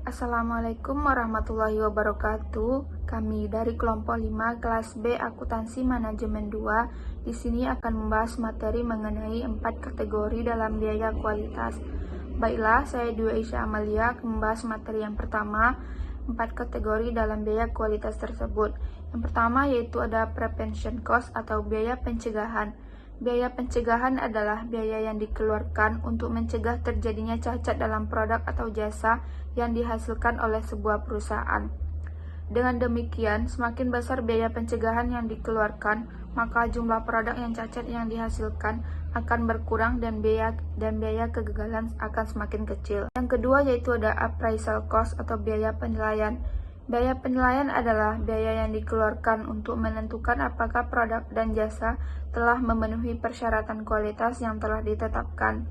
Assalamualaikum warahmatullahi wabarakatuh. Kami dari kelompok 5 kelas B Akuntansi Manajemen 2 di sini akan membahas materi mengenai 4 kategori dalam biaya kualitas. Baiklah, saya Dwi Aisyah Amalia akan membahas materi yang pertama, 4 kategori dalam biaya kualitas tersebut. Yang pertama yaitu ada prevention cost atau biaya pencegahan. Biaya pencegahan adalah biaya yang dikeluarkan untuk mencegah terjadinya cacat dalam produk atau jasa yang dihasilkan oleh sebuah perusahaan. Dengan demikian, semakin besar biaya pencegahan yang dikeluarkan, maka jumlah produk yang cacat yang dihasilkan akan berkurang dan biaya kegagalan akan semakin kecil. Yang kedua yaitu ada appraisal cost atau biaya penilaian. Biaya penilaian adalah biaya yang dikeluarkan untuk menentukan apakah produk dan jasa telah memenuhi persyaratan kualitas yang telah ditetapkan.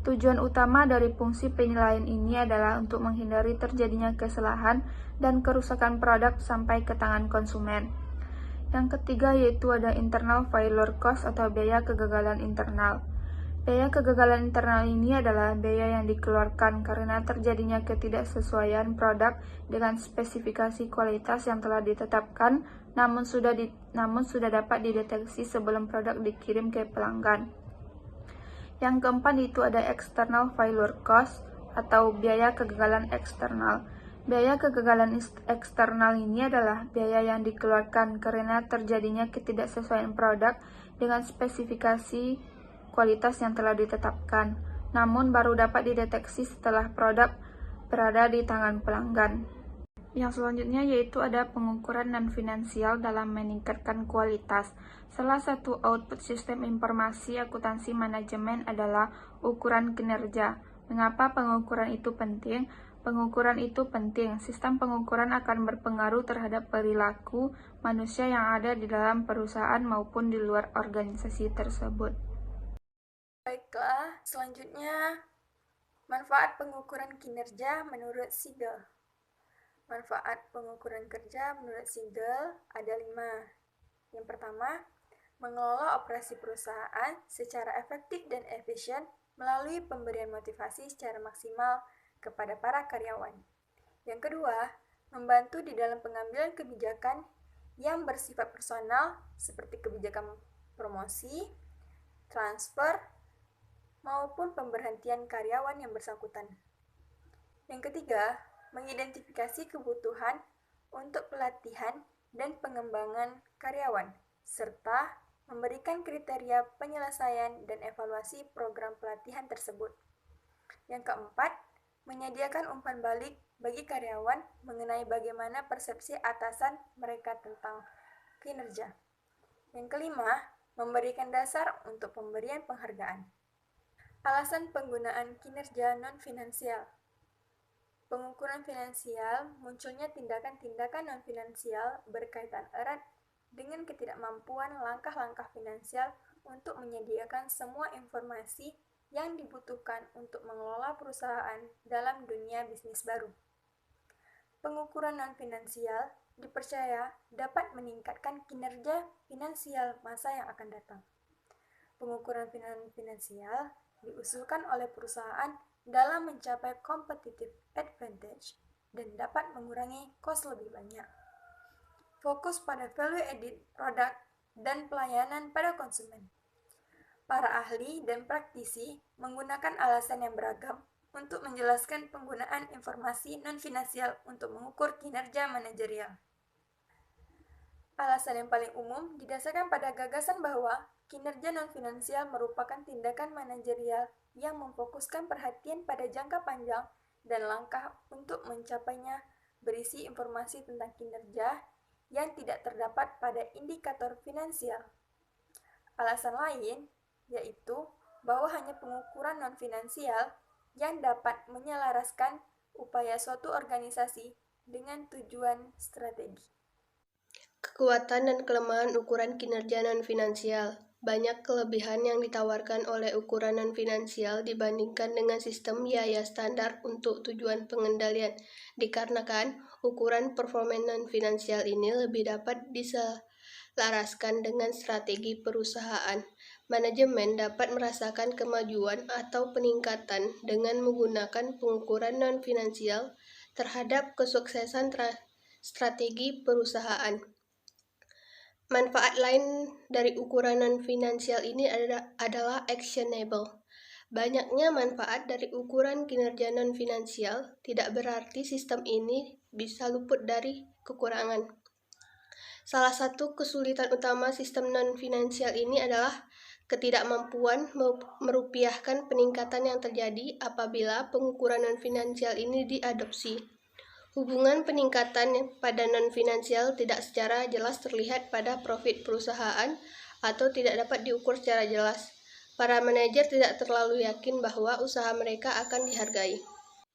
Tujuan utama dari fungsi penilaian ini adalah untuk menghindari terjadinya kesalahan dan kerusakan produk sampai ke tangan konsumen. Yang ketiga yaitu ada internal failure cost atau biaya kegagalan internal. Biaya kegagalan internal ini adalah biaya yang dikeluarkan karena terjadinya ketidaksesuaian produk dengan spesifikasi kualitas yang telah ditetapkan, namun sudah dapat dideteksi sebelum produk dikirim ke pelanggan. Yang keempat itu ada external failure cost atau biaya kegagalan eksternal. Biaya kegagalan eksternal ini adalah biaya yang dikeluarkan karena terjadinya ketidaksesuaian produk dengan spesifikasi kualitas yang telah ditetapkan, namun baru dapat dideteksi setelah produk berada di tangan pelanggan. Yang selanjutnya yaitu ada pengukuran non-finansial dalam meningkatkan kualitas. Salah satu output sistem informasi akuntansi manajemen adalah ukuran kinerja. Mengapa pengukuran itu penting? Pengukuran itu penting. Sistem pengukuran akan berpengaruh terhadap perilaku manusia yang ada di dalam perusahaan maupun di luar organisasi tersebut. Baiklah, selanjutnya manfaat pengukuran kinerja menurut Siegel. Manfaat pengukuran kerja menurut Siegel ada 5. Yang pertama, mengelola operasi perusahaan secara efektif dan efisien melalui pemberian motivasi secara maksimal kepada para karyawan. Yang kedua, membantu di dalam pengambilan kebijakan yang bersifat personal seperti kebijakan promosi, transfer, maupun pemberhentian karyawan yang bersangkutan. Yang ketiga, mengidentifikasi kebutuhan untuk pelatihan dan pengembangan karyawan, serta memberikan kriteria penyelesaian dan evaluasi program pelatihan tersebut. Yang keempat, menyediakan umpan balik bagi karyawan mengenai bagaimana persepsi atasan mereka tentang kinerja. Yang kelima, memberikan dasar untuk pemberian penghargaan. Alasan penggunaan kinerja non-finansial. Pengukuran finansial munculnya tindakan-tindakan non-finansial berkaitan erat dengan ketidakmampuan langkah-langkah finansial untuk menyediakan semua informasi yang dibutuhkan untuk mengelola perusahaan dalam dunia bisnis baru. Pengukuran non-finansial dipercaya dapat meningkatkan kinerja finansial masa yang akan datang. Pengukuran finansial diusulkan oleh perusahaan dalam mencapai competitive advantage dan dapat mengurangi kos lebih banyak. Fokus pada value added produk dan pelayanan pada konsumen. Para ahli dan praktisi menggunakan alasan yang beragam untuk menjelaskan penggunaan informasi non-finansial untuk mengukur kinerja manajerial. Alasan yang paling umum didasarkan pada gagasan bahwa kinerja non-finansial merupakan tindakan manajerial yang memfokuskan perhatian pada jangka panjang dan langkah untuk mencapainya berisi informasi tentang kinerja yang tidak terdapat pada indikator finansial. Alasan lain yaitu bahwa hanya pengukuran non-finansial yang dapat menyelaraskan upaya suatu organisasi dengan tujuan strategi. Kekuatan dan kelemahan ukuran kinerja non-finansial. Banyak kelebihan yang ditawarkan oleh ukuran non-finansial dibandingkan dengan sistem biaya standar untuk tujuan pengendalian, dikarenakan ukuran performa non-finansial ini lebih dapat diselaraskan dengan strategi perusahaan. Manajemen dapat merasakan kemajuan atau peningkatan dengan menggunakan pengukuran non-finansial terhadap kesuksesan strategi perusahaan. Manfaat lain dari ukuran non-finansial ini adalah actionable. Banyaknya manfaat dari ukuran kinerja non-finansial tidak berarti sistem ini bisa luput dari kekurangan. Salah satu kesulitan utama sistem non-finansial ini adalah ketidakmampuan merupiahkan peningkatan yang terjadi apabila pengukuran non-finansial ini diadopsi. Hubungan peningkatan pada non-finansial tidak secara jelas terlihat pada profit perusahaan atau tidak dapat diukur secara jelas. Para manajer tidak terlalu yakin bahwa usaha mereka akan dihargai.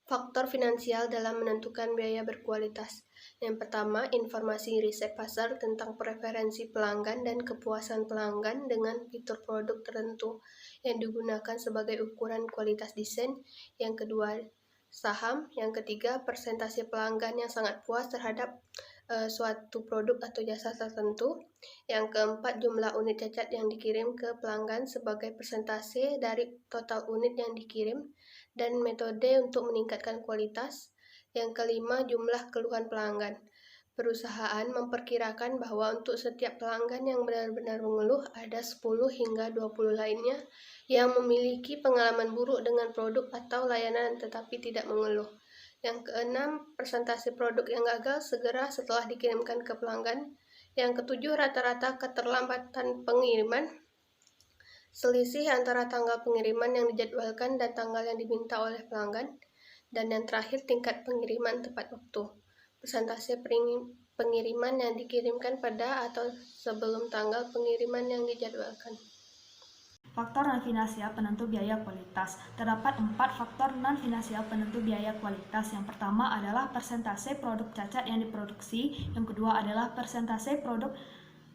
Faktor finansial dalam menentukan biaya berkualitas. Yang pertama, informasi riset pasar tentang preferensi pelanggan dan kepuasan pelanggan dengan fitur produk tertentu yang digunakan sebagai ukuran kualitas desain. Yang kedua, saham. Yang ketiga, persentase pelanggan yang sangat puas terhadap suatu produk atau jasa tertentu. Yang keempat, jumlah unit cacat yang dikirim ke pelanggan sebagai persentase dari total unit yang dikirim dan metode untuk meningkatkan kualitas. Yang kelima, jumlah keluhan pelanggan. Perusahaan memperkirakan bahwa untuk setiap pelanggan yang benar-benar mengeluh, ada 10 hingga 20 lainnya yang memiliki pengalaman buruk dengan produk atau layanan tetapi tidak mengeluh. Yang keenam, persentase produk yang gagal segera setelah dikirimkan ke pelanggan. Yang ketujuh, rata-rata keterlambatan pengiriman. Selisih antara tanggal pengiriman yang dijadwalkan dan tanggal yang diminta oleh pelanggan. Dan yang terakhir, tingkat pengiriman tepat waktu. Persentase pengiriman yang dikirimkan pada atau sebelum tanggal pengiriman yang dijadwalkan. Faktor non-finansial penentu biaya kualitas. Terdapat 4 faktor non-finansial penentu biaya kualitas. Yang pertama adalah persentase produk cacat yang diproduksi. Yang kedua adalah persentase produk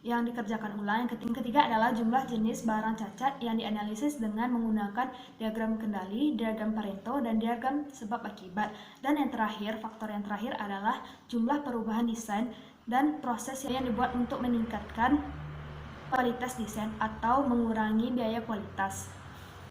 yang dikerjakan ulang. Yang ketiga adalah jumlah jenis barang cacat yang dianalisis dengan menggunakan diagram kendali, diagram Pareto, dan diagram sebab akibat. Dan yang terakhir, faktor yang terakhir adalah jumlah perubahan desain dan proses yang dibuat untuk meningkatkan kualitas desain atau mengurangi biaya kualitas.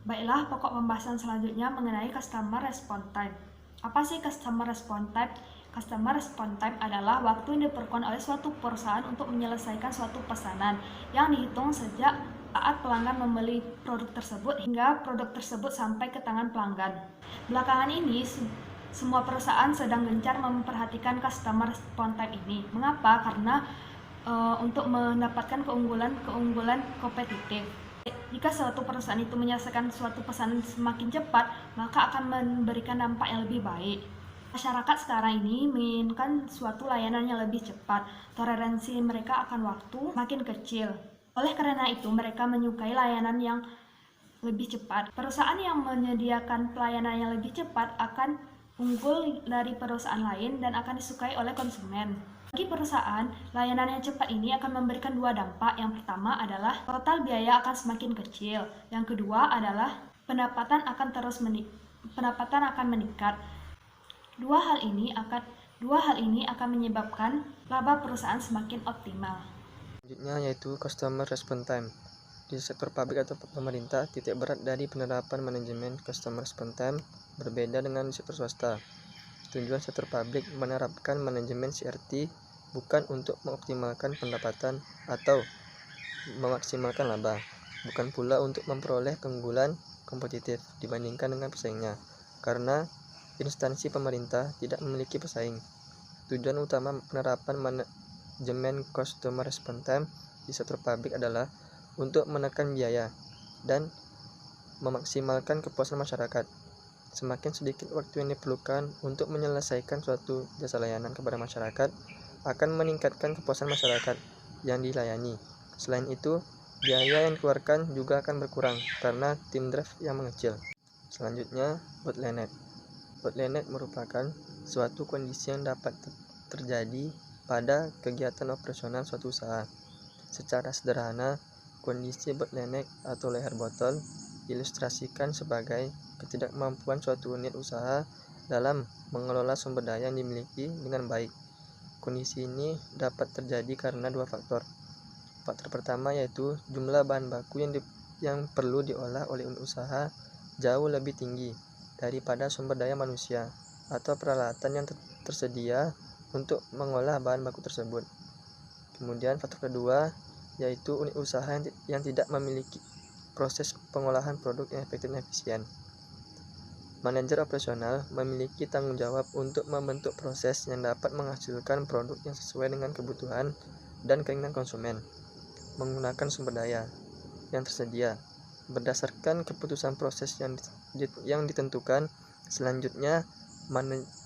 Baiklah, pokok pembahasan selanjutnya mengenai customer response time. Apa sih customer response time? Customer response time adalah waktu yang diperlukan oleh suatu perusahaan untuk menyelesaikan suatu pesanan yang dihitung sejak saat pelanggan membeli produk tersebut hingga produk tersebut sampai ke tangan pelanggan. Belakangan ini, semua perusahaan sedang gencar memperhatikan customer response time ini. Mengapa? Karena untuk mendapatkan keunggulan kompetitif. Jika suatu perusahaan itu menyelesaikan suatu pesanan semakin cepat, maka akan memberikan dampak yang lebih baik. Masyarakat sekarang ini menginginkan suatu layanan yang lebih cepat. Toleransi mereka akan waktu makin kecil. Oleh karena itu, mereka menyukai layanan yang lebih cepat. Perusahaan yang menyediakan pelayanan yang lebih cepat akan unggul dari perusahaan lain dan akan disukai oleh konsumen. Bagi perusahaan, layanan yang cepat ini akan memberikan 2 dampak. Yang pertama adalah total biaya akan semakin kecil. Yang kedua adalah pendapatan akan meningkat. Dua hal ini akan menyebabkan laba perusahaan semakin optimal. Selanjutnya yaitu customer response time. Di sektor publik atau pemerintah, titik berat dari penerapan manajemen customer response time berbeda dengan di sektor swasta. Tujuan sektor publik menerapkan manajemen CRT bukan untuk mengoptimalkan pendapatan atau memaksimalkan laba, bukan pula untuk memperoleh keunggulan kompetitif dibandingkan dengan pesaingnya, karena instansi pemerintah tidak memiliki pesaing. Tujuan utama penerapan manajemen customer response time di sektor publik adalah untuk menekan biaya dan memaksimalkan kepuasan masyarakat. Semakin sedikit waktu yang diperlukan untuk menyelesaikan suatu jasa layanan kepada masyarakat akan meningkatkan kepuasan masyarakat yang dilayani. Selain itu, biaya yang dikeluarkan juga akan berkurang karena tim drive yang mengecil. Selanjutnya, bottleneck. Bottleneck merupakan suatu kondisi yang dapat terjadi pada kegiatan operasional suatu usaha. Secara sederhana, kondisi bottleneck atau leher botol diilustrasikan sebagai ketidakmampuan suatu unit usaha dalam mengelola sumber daya yang dimiliki dengan baik. Kondisi ini dapat terjadi karena 2 faktor. Faktor pertama yaitu jumlah bahan baku yang perlu diolah oleh unit usaha jauh lebih tinggi daripada sumber daya manusia atau peralatan yang tersedia untuk mengolah bahan baku tersebut. Kemudian faktor kedua yaitu unit usaha yang tidak memiliki proses pengolahan produk yang efektif dan efisien. Manajer operasional memiliki tanggung jawab untuk membentuk proses yang dapat menghasilkan produk yang sesuai dengan kebutuhan dan keinginan konsumen, menggunakan sumber daya yang tersedia berdasarkan keputusan proses yang ditentukan. Selanjutnya,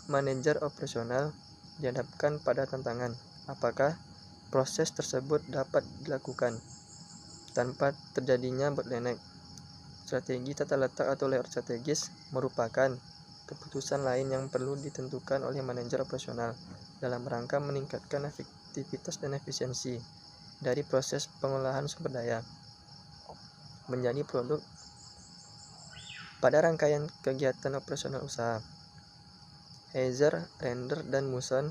manajer operasional dihadapkan pada tantangan apakah proses tersebut dapat dilakukan tanpa terjadinya bottleneck. Strategi tata letak atau layout strategis merupakan keputusan lain yang perlu ditentukan oleh manajer operasional dalam rangka meningkatkan efektivitas dan efisiensi dari proses pengolahan sumber daya menjadi produk pada rangkaian kegiatan operasional usaha. Heiser, Render, dan Muson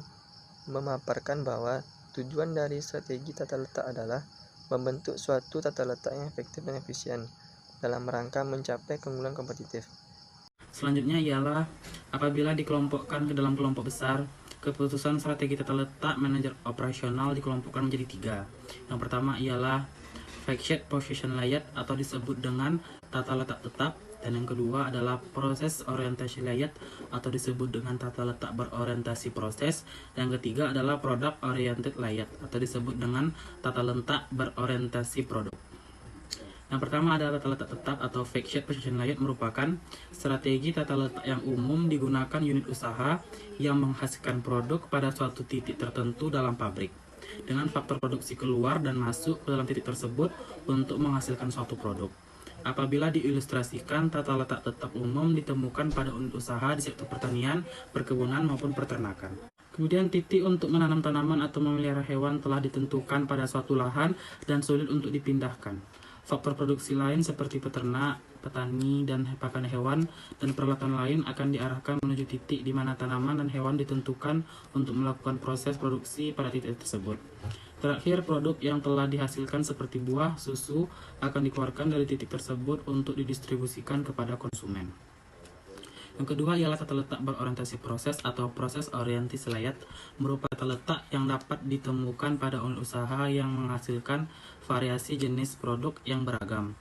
memaparkan bahwa tujuan dari strategi tata letak adalah membentuk suatu tata letak yang efektif dan efisien dalam rangka mencapai keunggulan kompetitif. Selanjutnya ialah apabila dikelompokkan ke dalam kelompok besar, keputusan strategi tata letak manajer operasional dikelompokkan menjadi 3. Yang pertama ialah fixed position layout atau disebut dengan tata letak tetap, dan yang kedua adalah proses orientasi layout atau disebut dengan tata letak berorientasi proses, dan yang ketiga adalah product oriented layout atau disebut dengan tata letak berorientasi produk. Yang pertama adalah tata letak tetap atau fixed position layout merupakan strategi tata letak yang umum digunakan unit usaha yang menghasilkan produk pada suatu titik tertentu dalam pabrik, dengan faktor produksi keluar dan masuk ke dalam titik tersebut untuk menghasilkan suatu produk. Apabila diilustrasikan, tata letak tetap umum ditemukan pada unit usaha di sektor pertanian, perkebunan maupun peternakan. Kemudian titik untuk menanam tanaman atau memelihara hewan telah ditentukan pada suatu lahan dan sulit untuk dipindahkan. Faktor produksi lain seperti peternak, petani, dan pakan hewan, dan peralatan lain akan diarahkan menuju titik di mana tanaman dan hewan ditentukan untuk melakukan proses produksi pada titik tersebut. Terakhir, produk yang telah dihasilkan seperti buah, susu akan dikeluarkan dari titik tersebut untuk didistribusikan kepada konsumen. Yang kedua ialah tata letak berorientasi proses atau proses oriented layout, merupakan tata letak yang dapat ditemukan pada unit usaha yang menghasilkan variasi jenis produk yang beragam.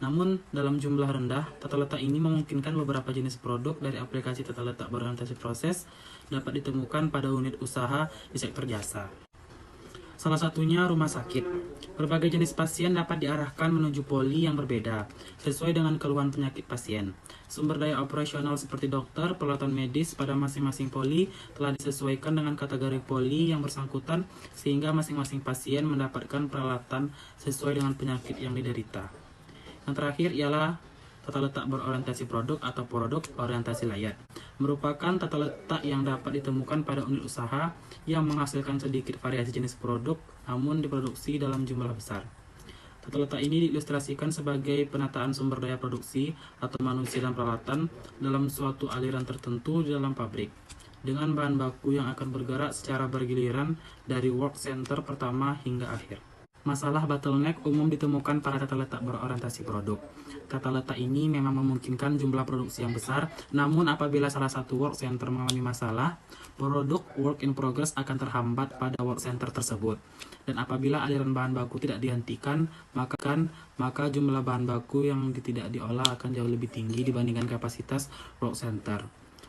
Namun, dalam jumlah rendah, tata letak ini memungkinkan beberapa jenis produk dari aplikasi tata letak berorientasi proses dapat ditemukan pada unit usaha di sektor jasa. Salah satunya rumah sakit. Berbagai jenis pasien dapat diarahkan menuju poli yang berbeda, sesuai dengan keluhan penyakit pasien. Sumber daya operasional seperti dokter, peralatan medis pada masing-masing poli telah disesuaikan dengan kategori poli yang bersangkutan, sehingga masing-masing pasien mendapatkan peralatan sesuai dengan penyakit yang diderita. Yang terakhir ialah tata letak berorientasi produk atau produk orientasi layout, merupakan tata letak yang dapat ditemukan pada unit usaha yang menghasilkan sedikit variasi jenis produk namun diproduksi dalam jumlah besar. Tata letak ini diilustrasikan sebagai penataan sumber daya produksi atau manusia dan peralatan dalam suatu aliran tertentu di dalam pabrik, dengan bahan baku yang akan bergerak secara bergiliran dari work center pertama hingga akhir. Masalah bottleneck umum ditemukan pada tata letak berorientasi produk. Tata letak ini memang memungkinkan jumlah produksi yang besar, namun apabila salah satu work center mengalami masalah, produk work in progress akan terhambat pada work center tersebut. Dan apabila aliran bahan baku tidak dihentikan, maka jumlah bahan baku yang tidak diolah akan jauh lebih tinggi dibandingkan kapasitas work center.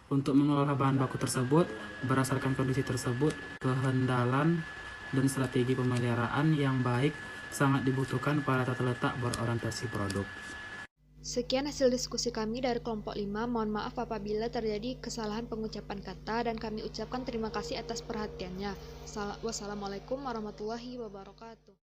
Untuk mengolah bahan baku tersebut, berdasarkan kondisi tersebut, kehandalan dan strategi pemeliharaan yang baik sangat dibutuhkan pada tata letak berorientasi produk. Sekian hasil diskusi kami dari kelompok 5. Mohon maaf apabila terjadi kesalahan pengucapan kata dan kami ucapkan terima kasih atas perhatiannya. Wassalamualaikum warahmatullahi wabarakatuh.